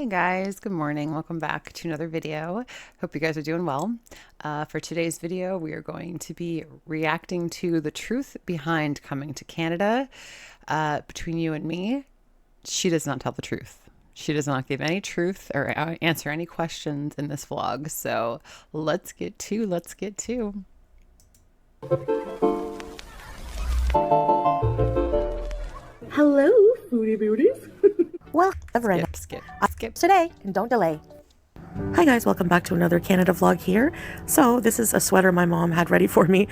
Guys, good morning. Welcome back to another video. Hope you guys are doing well. For today's video, we are going to be reacting to the truth behind coming to Canada. Between you and me, she does not tell the truth. She does not give any truth or answer any questions in this vlog. So let's get to. Hello, Foodie Beauties. Well, ever Skip. today, and don't delay. Hi guys, welcome back to another Canada vlog here. So this is a sweater my mom had ready for me.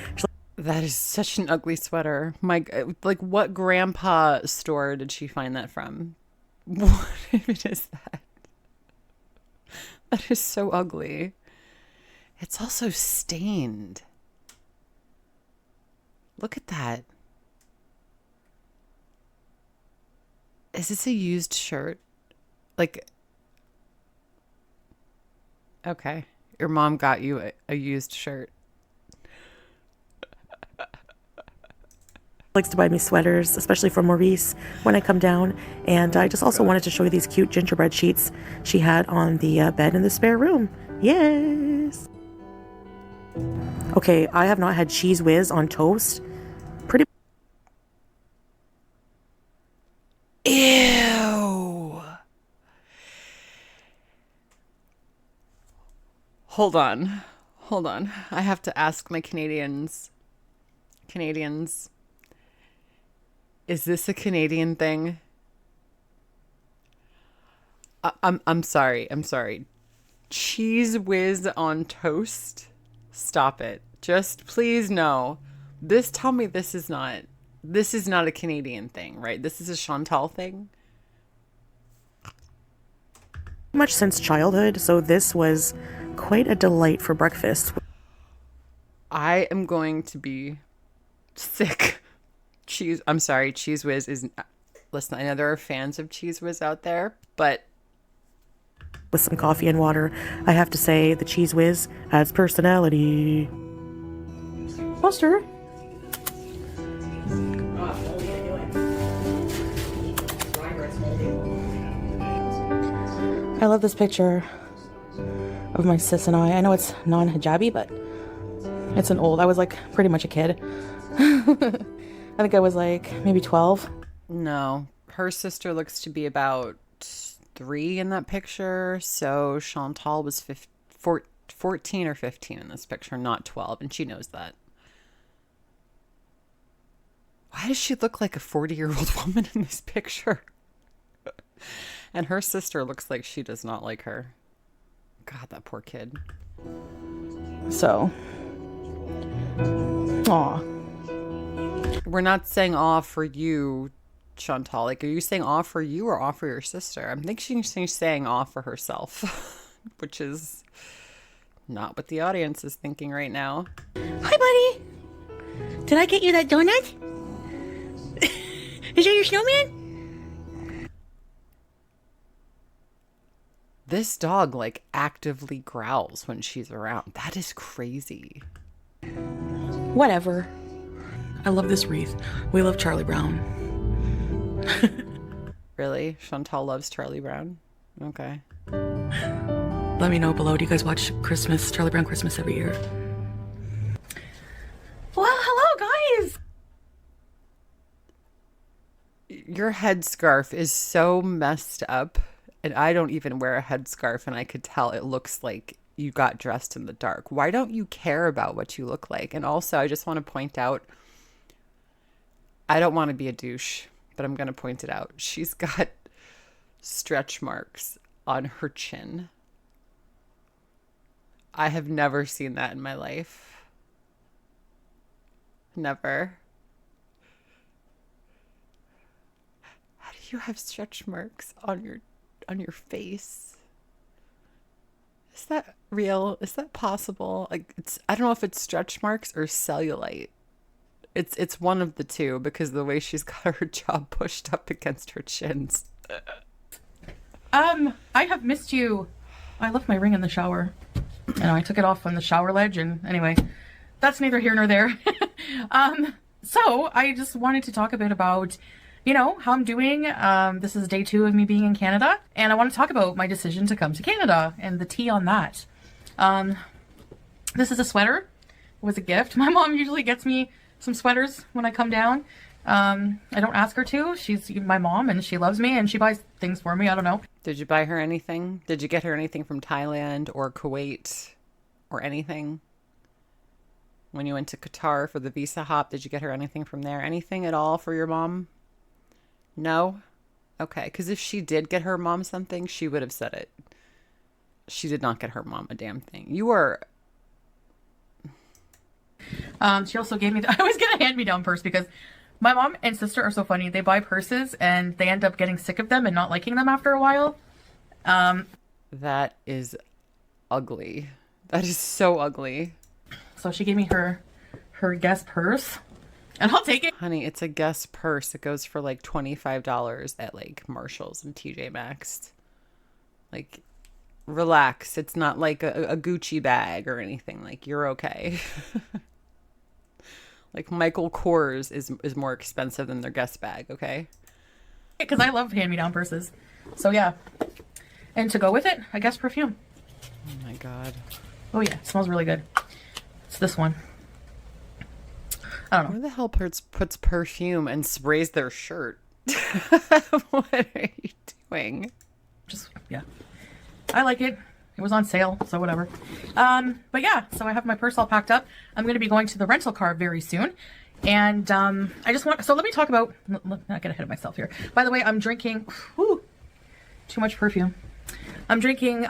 That is such an ugly sweater. Like, what grandpa store did she find that from? What even is that? That is so ugly. It's also stained. Look at that. Is this a used shirt? Like, okay. Your mom got you a used shirt. Likes to buy me sweaters, especially for Maurice when I come down. And I just also wanted to show you these cute gingerbread sheets she had on the bed in the spare room. Yes. Okay, I have not had cheese whiz on toast. Ew. Hold on. I have to ask my Canadians, is this a Canadian thing? I'm sorry. Cheese whiz on toast? Stop it. Just please no. Tell me this is not a Canadian thing, right? This is a Chantal thing. Much since childhood, so this was quite a delight for breakfast. I am going to be sick. I'm sorry, Cheese Whiz is... Listen, I know there are fans of Cheese Whiz out there, but... With some coffee and water, I have to say the Cheese Whiz has personality. Buster. I love this picture of my sis and I. I know it's non-hijabi, but it's an old. I was like pretty much a kid. I think I was like maybe 12. No, her sister looks to be about 3 in that picture. So Chantal was 14 or 15 in this picture, not 12. And she knows that. Why does she look like a 40-year-old woman in this picture? And her sister looks like she does not like her. God, that poor kid. So, aw. We're not saying aw for you, Chantal. Like, are you saying aw for you or aw for your sister? I'm thinking she's saying aw for herself, which is not what the audience is thinking right now. Hi, buddy. Did I get you that donut? Is that your snowman? This dog, like, actively growls when she's around. That is crazy. Whatever. I love this wreath. We love Charlie Brown. Really? Chantal loves Charlie Brown? Okay. Let me know below. Do you guys watch Charlie Brown Christmas every year? Well, hello, guys. Your headscarf is so messed up. And I don't even wear a headscarf, and I could tell it looks like you got dressed in the dark. Why don't you care about what you look like? And also, I just want to point out, I don't want to be a douche, but I'm going to point it out. She's got stretch marks on her chin. I have never seen that in my life. Never. How do you have stretch marks on your face? Is that real? Is that possible? Like, I don't know if it's stretch marks or cellulite. It's one of the two, because the way she's got her jaw pushed up against her chins. I have missed you. I left my ring in the shower. And I took it off on the shower ledge, and anyway, that's neither here nor there. So I just wanted to talk a bit about how I'm doing. This is day 2 of me being in Canada, and I want to talk about my decision to come to Canada and the tea on that. This is a sweater. It was a gift. My mom usually gets me some sweaters when I come down. I don't ask her to. She's my mom and she loves me and she buys things for me. I don't know. Did you buy her anything? Did you get her anything from Thailand or Kuwait or anything? When you went to Qatar for the visa hop, did you get her anything from there? Anything at all for your mom? No? Okay, because if she did get her mom something, she would have said it. She did not get her mom a damn thing. You are... She also gave me... I always get a hand-me-down purse because my mom and sister are so funny. They buy purses and they end up getting sick of them and not liking them after a while. That is ugly. That is so ugly. So she gave me her Guess purse, and I'll take it. Honey, it's a Guess purse. It goes for like $25 at like Marshalls and TJ Maxx. Like, relax. It's not like a Gucci bag or anything. Like, you're okay. Like, Michael Kors is more expensive than their Guess bag, okay? Because I love hand-me-down purses. So yeah. And to go with it, I guess perfume. Oh my God. Oh yeah, it smells really good. It's this one. I don't know. Who the hell puts perfume and sprays their shirt? What are you doing? Just, yeah. I like it. It was on sale, so whatever. But yeah, so I have my purse all packed up. I'm going to be going to the rental car very soon. And I just want, so let me talk about, not get ahead of myself here. By the way, I'm drinking, too much perfume. I'm drinking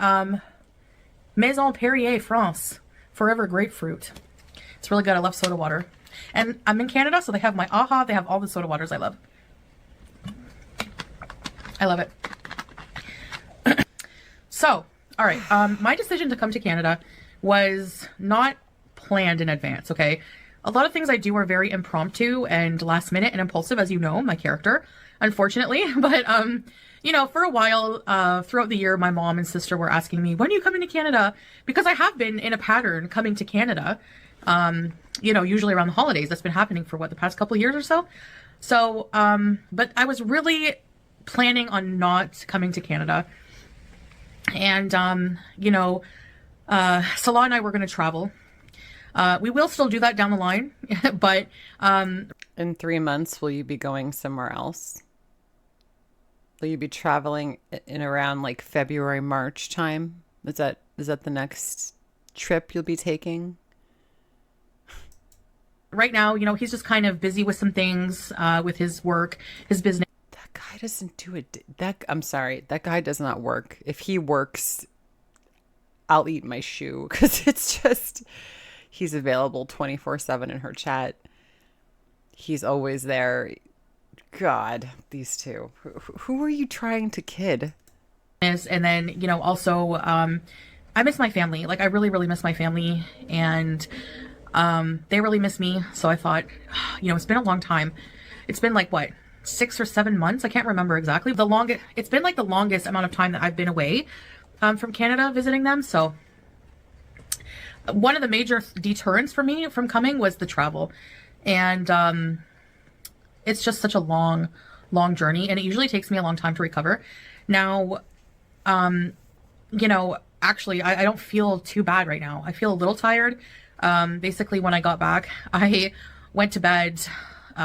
Maison Perrier France Forever Grapefruit. It's really good. I love soda water. And I'm in Canada, so they have my AHA. They have all the soda waters I love. I love it. So, all right. My decision to come to Canada was not planned in advance, okay? A lot of things I do are very impromptu and last minute and impulsive, as you know, my character, unfortunately. But, for a while, throughout the year, my mom and sister were asking me, when are you coming to Canada? Because I have been in a pattern coming to Canada, usually around the holidays. That's been happening for the past couple of years or so. So, but I was really planning on not coming to Canada. And, Salah and I were going to travel. We will still do that down the line, but, in 3 months, will you be going somewhere else? Will you be traveling in around like February, March time? Is that the next trip you'll be taking? Right now, he's just kind of busy with some things, with his work, his business. That guy doesn't do it. I'm sorry. That guy does not work. If he works, I'll eat my shoe because it's just, he's available 24/7 in her chat. He's always there. God, these two. Who are you trying to kid? And then, also, I miss my family. Like, I really, really miss my family. And they really miss me. So I thought, it's been a long time. It's been like, 6 or 7 months? I can't remember exactly. It's been like the longest amount of time that I've been away from Canada visiting them. So one of the major deterrents for me from coming was the travel. And it's just such a long journey, and it usually takes me a long time to recover. Now, actually, I don't feel too bad right now. I feel a little tired. Basically, when I got back, I went to bed.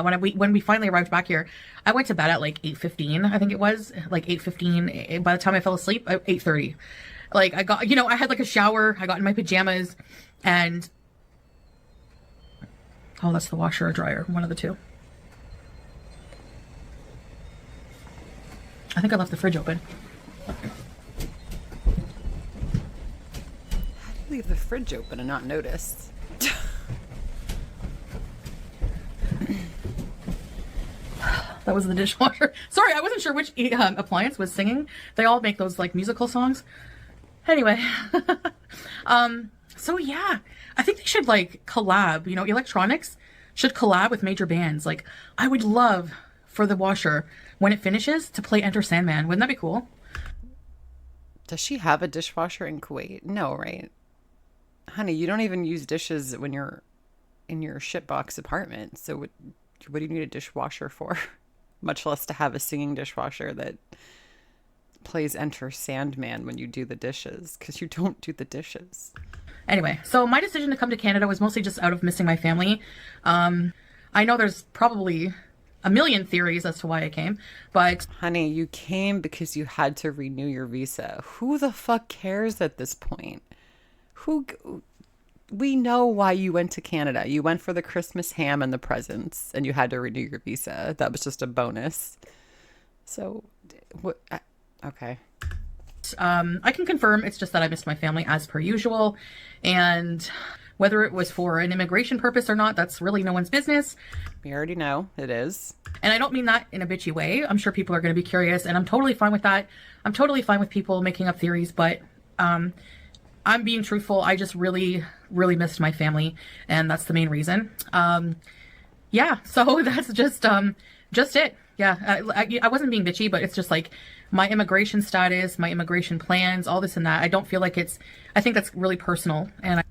When we finally arrived back here, I went to bed at like 8:15. I think it was like 8:15. By the time I fell asleep, 8:30. Like I got, I had like a shower. I got in my pajamas, and that's the washer or dryer, one of the two. I think I left the fridge open. How do you leave the fridge open and not notice? That was the dishwasher. Sorry, I wasn't sure which appliance was singing. They all make those like musical songs. Anyway, so yeah, I think they should like collab. Electronics should collab with major bands. Like, I would love for the washer, when it finishes, to play Enter Sandman. Wouldn't that be cool? Does she have a dishwasher in Kuwait? No, right? Honey, you don't even use dishes when you're in your shitbox apartment. So what do you need a dishwasher for? much less to have a singing dishwasher that plays Enter Sandman when you do the dishes, because you don't do the dishes. Anyway, so my decision to come to Canada was mostly just out of missing my family. I know there's probably a million theories as to why I came, but Honey, you came because you had to renew your visa. Who the fuck cares at this point? We know why you went to Canada. You went for the Christmas ham and the presents, and you had to renew your visa. That was just a bonus. So, what? Okay. I can confirm it's just that I missed my family as per usual. And whether it was for an immigration purpose or not, that's really no one's business. We already know it is. And I don't mean that in a bitchy way. I'm sure people are going to be curious, and I'm totally fine with that. I'm totally fine with people making up theories, but I'm being truthful. I just really, really missed my family, and that's the main reason. Yeah, so that's just it. Yeah, I wasn't being bitchy, but it's just like my immigration status, my immigration plans, all this and that. I don't feel like I think that's really personal. And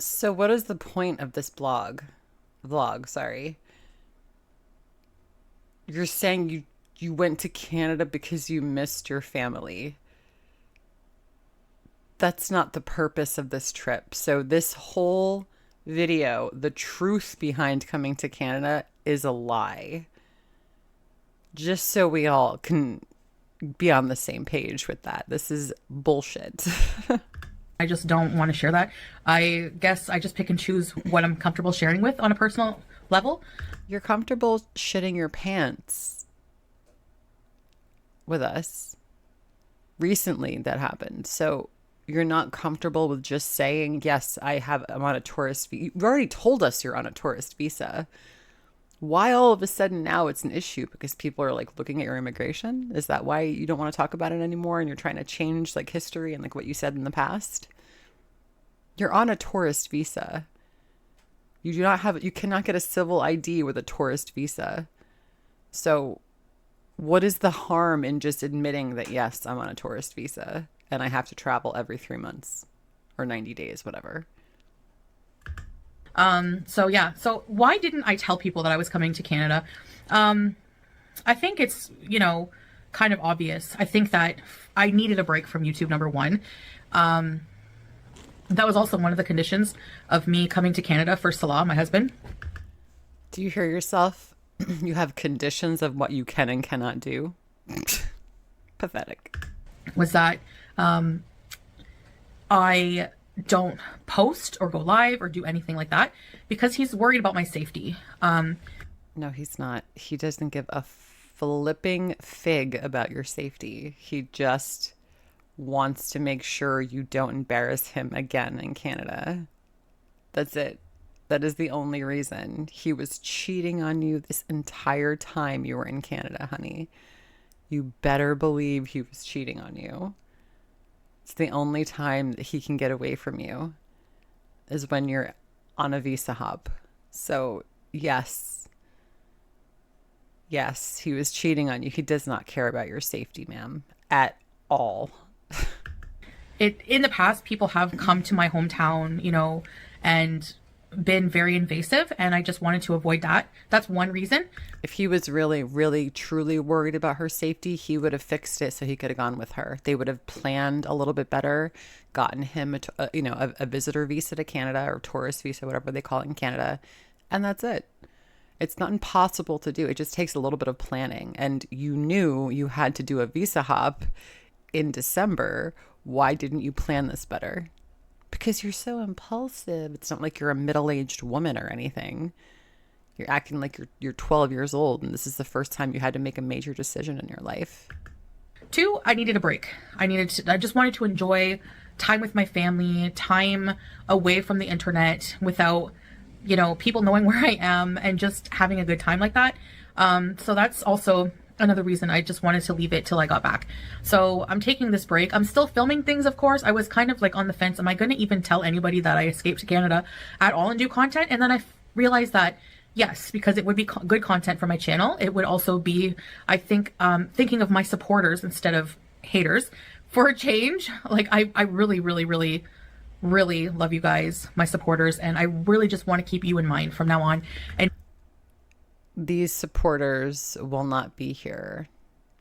So what is the point of this vlog, sorry. You're saying you went to Canada because you missed your family. That's not the purpose of this trip. So this whole video, the truth behind coming to Canada is a lie. Just so we all can be on the same page with that. This is bullshit. I just don't want to share that. I guess I just pick and choose what I'm comfortable sharing with on a personal level. You're comfortable shitting your pants with us. Recently that happened. So you're not comfortable with just saying, yes, I'm on a tourist visa. You've already told us you're on a tourist visa. Why all of a sudden now it's an issue? Because people are like looking at your immigration? Is that why you don't want to talk about it anymore and you're trying to change like history and like what you said in the past? You're on a tourist visa. You cannot get a civil ID with a tourist visa. So what is the harm in just admitting that, yes, I'm on a tourist visa and I have to travel every 3 months or 90 days, whatever? So yeah, so why didn't I tell people that I was coming to Canada? I think it's, kind of obvious. I think that I needed a break from YouTube, number one. That was also one of the conditions of me coming to Canada for Salah, my husband. Do you hear yourself? You have conditions of what you can and cannot do. Pathetic. Was that, I don't post or go live or do anything like that because he's worried about my safety. No, he's not. He doesn't give a flipping fig about your safety. He just wants to make sure you don't embarrass him again in Canada. That's it. That is the only reason. He was cheating on you this entire time you were in Canada, honey. You better believe he was cheating on you. It's the only time that he can get away from you is when you're on a visa hop. So, yes, he was cheating on you. He does not care about your safety, ma'am, at all. In the past, people have come to my hometown, and been very invasive, and I just wanted to avoid that. That's one reason. If he was really, really, truly worried about her safety, he would have fixed it so he could have gone with her. They would have planned a little bit better, gotten him a visitor visa to Canada or tourist visa, whatever they call it in Canada, and that's it. It's not impossible to do. It just takes a little bit of planning. And you knew you had to do a visa hop in December. Why didn't you plan this better? Because you're so impulsive. It's not like you're a middle-aged woman or anything. You're acting like you're 12 years old and this is the first time you had to make a major decision in your life. Two, I needed a break. I just wanted to enjoy time with my family, time away from the internet without, people knowing where I am and just having a good time like that. So that's also another reason I just wanted to leave it till I got back. So I'm taking this break. I'm still filming things, of course. I was kind of like on the fence. Am I going to even tell anybody that I escaped to Canada at all and do content? And then I realized that yes, because it would be good content for my channel. It would also be, I think, thinking of my supporters instead of haters for a change. Like I really, really, really, really love you guys, my supporters. And I really just want to keep you in mind from now on. And these supporters will not be here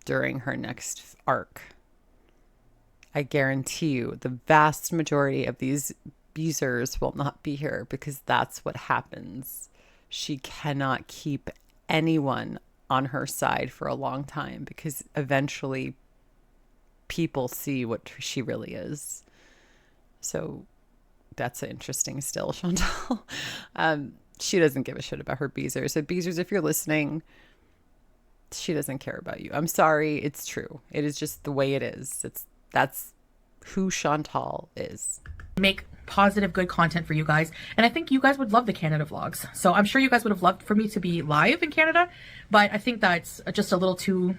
during her next arc. I guarantee you the vast majority of these Beezers will not be here because that's what happens. She cannot keep anyone on her side for a long time because eventually people see what she really is. So that's interesting still, Chantal. She doesn't give a shit about her Beezers. So Beezers, if you're listening, she doesn't care about you. I'm sorry. It's true. It is just the way it is. That's who Chantal is. Make positive, good content for you guys. And I think you guys would love the Canada vlogs. So I'm sure you guys would have loved for me to be live in Canada, but I think that's just a little too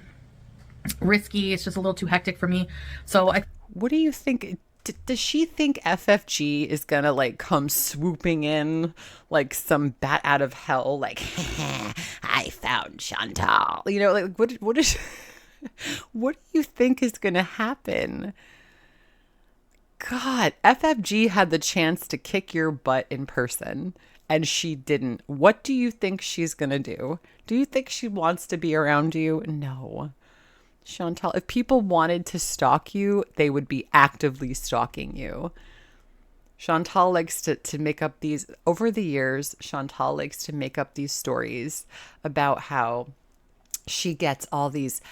risky. It's just a little too hectic for me. So what do you think? Does she think FFG is gonna like come swooping in like some bat out of hell? Like, I found Chantal. You know, like what is? What do you think is gonna happen? God, FFG had the chance to kick your butt in person and she didn't. What do you think she's gonna do? Do you think she wants to be around you? No. Chantal, if people wanted to stalk you, they would be actively stalking you. Chantal likes to make up these, over the years, Chantal likes to make up these stories about how she gets all these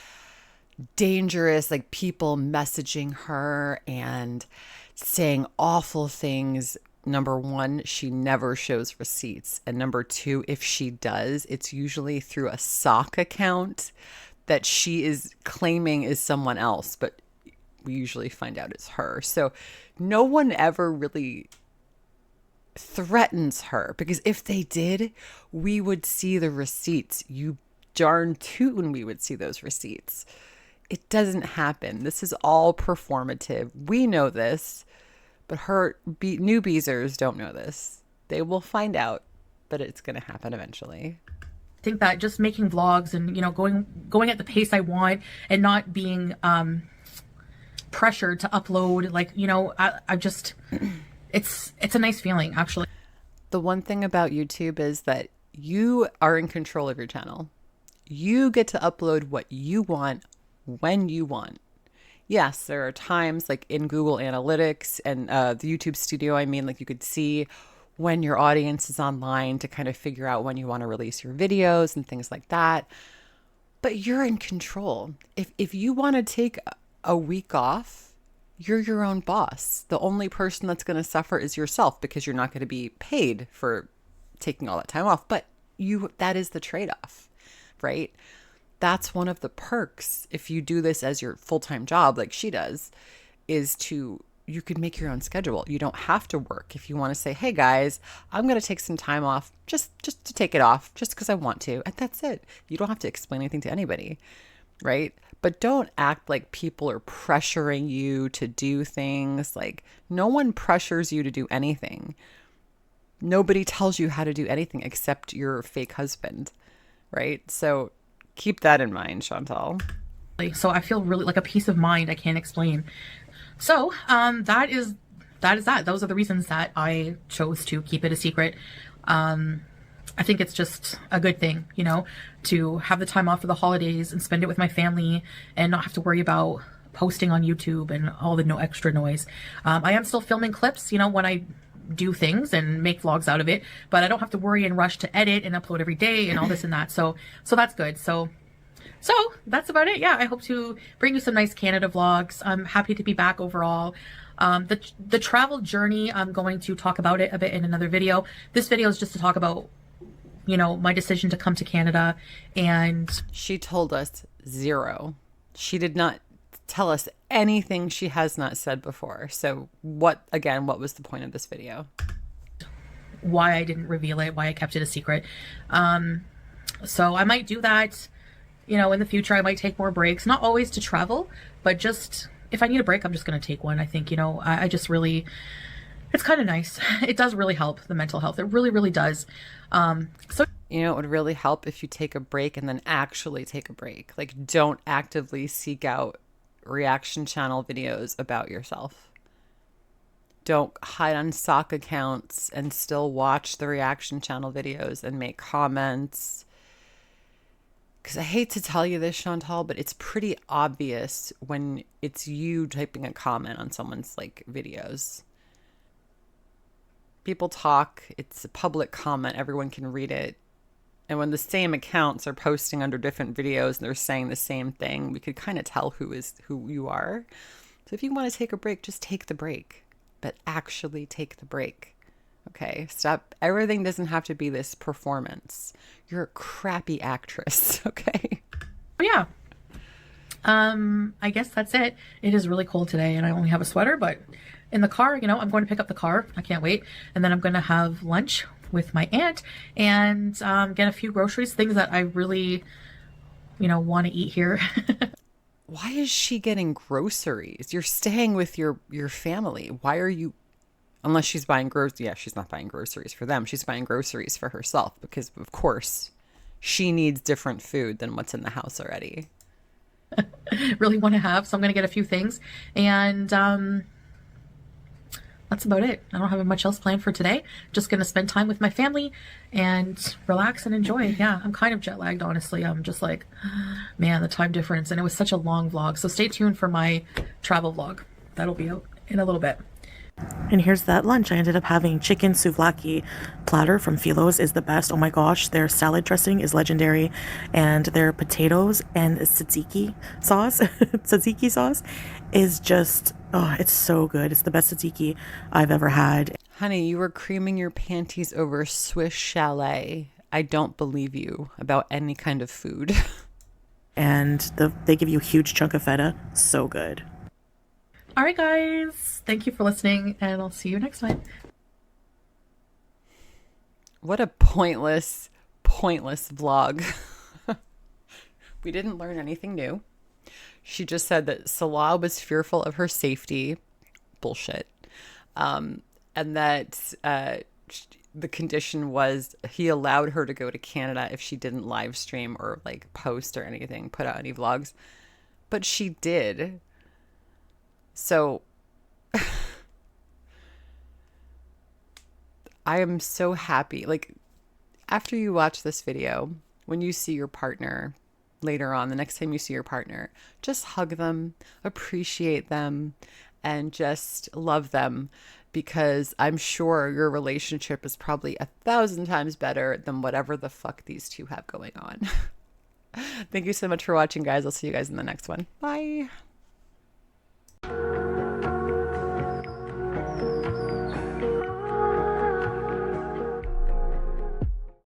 dangerous, like, people messaging her and saying awful things. Number one, she never shows receipts. And number two, if she does, it's usually through a sock account that she is claiming is someone else, but we usually find out it's her. So no one ever really threatens her, because if they did, we would see the receipts. You darn tootin' we would see those receipts. It doesn't happen. This is all performative. We know this, but her new Beezers don't know this. They will find out, but it's going to happen eventually. I think that just making vlogs and, you know, going at the pace I want and not being pressured to upload, like, you know, I just, it's a nice feeling, actually. The one thing about YouTube is that you are in control of your channel. You get to upload what you want when you want. Yes, there are times like in Google Analytics and the YouTube Studio, I mean, like you could see when your audience is online to kind of figure out when you want to release your videos and things like that. But you're in control. If you want to take a week off, you're your own boss. The only person that's going to suffer is yourself, because you're not going to be paid for taking all that time off. But that is the trade-off, right? That's one of the perks if you do this as your full-time job like she does, is you could make your own schedule. You don't have to work. If you want to say, hey guys, I'm going to take some time off just to take it off, just because I want to. And that's it. You don't have to explain anything to anybody, right? But don't act like people are pressuring you to do things. Like, no one pressures you to do anything. Nobody tells you how to do anything except your fake husband, right? So keep that in mind, Chantal. So I feel really like a peace of mind I can't explain. So that is that. Those are the reasons that I chose to keep it a secret. I think it's just a good thing, you know, to have the time off for the holidays and spend it with my family and not have to worry about posting on YouTube and all the extra noise. I am still filming clips, you know, when I do things and make vlogs out of it, but I don't have to worry and rush to edit and upload every day and all this and that. So that's good. So that's about it. Yeah, I hope to bring you some nice Canada vlogs. I'm happy to be back overall. The travel journey, I'm going to talk about it a bit in another video. This video is just to talk about, you know, my decision to come to Canada. And she told us zero. She did not tell us anything she has not said before. So what was the point of this video? Why I didn't reveal it, why I kept it a secret. So I might do that. You know, in the future, I might take more breaks, not always to travel, but just if I need a break, I'm just going to take one. I think, you know, I just really, it's kind of nice. It does really help the mental health. It really, really does. So, you know, it would really help if you take a break and then actually take a break. Like, don't actively seek out reaction channel videos about yourself. Don't hide on sock accounts and still watch the reaction channel videos and make comments because I hate to tell you this, Chantal, but it's pretty obvious when it's you typing a comment on someone's like videos. People talk, it's a public comment, everyone can read it. And when the same accounts are posting under different videos and they're saying the same thing, we could kind of tell who you are. So if you want to take a break, just take the break, but actually take the break. Okay, stop. Everything doesn't have to be this performance. You're a crappy actress, okay? Yeah. I guess that's it. It is really cold today and I only have a sweater, but in the car, I'm going to pick up the car. I can't wait. And then I'm going to have lunch with my aunt and get a few groceries, things that I really, want to eat here. Why is she getting groceries? You're staying with your family. Why are you, unless she's buying groceries? Yeah, she's not buying groceries for them. She's buying groceries for herself because, of course, she needs different food than what's in the house already. Really want to have, so I'm going to get a few things. And that's about it. I don't have much else planned for today. Just going to spend time with my family and relax and enjoy. Yeah, I'm kind of jet lagged, honestly. I'm just like, man, the time difference. And it was such a long vlog. So stay tuned for my travel vlog. That'll be out in a little bit. And here's that lunch. I ended up having chicken souvlaki platter from Philo's is the best. Oh my gosh, their salad dressing is legendary. And their potatoes and tzatziki sauce is just, oh, it's so good. It's the best tzatziki I've ever had. Honey, you were creaming your panties over Swiss chalet. I don't believe you about any kind of food. And they give you a huge chunk of feta. So good. All right, guys. Thank you for listening, and I'll see you next time. What a pointless vlog. We didn't learn anything new. She just said that Salah was fearful of her safety. Bullshit. And that the condition was he allowed her to go to Canada if she didn't live stream or like post or anything, put out any vlogs. But she did. So I am so happy. Like, after you watch this video, when you see your partner later on, the next time you see your partner, just hug them, appreciate them, and just love them, because I'm sure your relationship is probably 1,000 times better than whatever the fuck these two have going on. Thank you so much for watching, guys. I'll see you guys in the next one. Bye.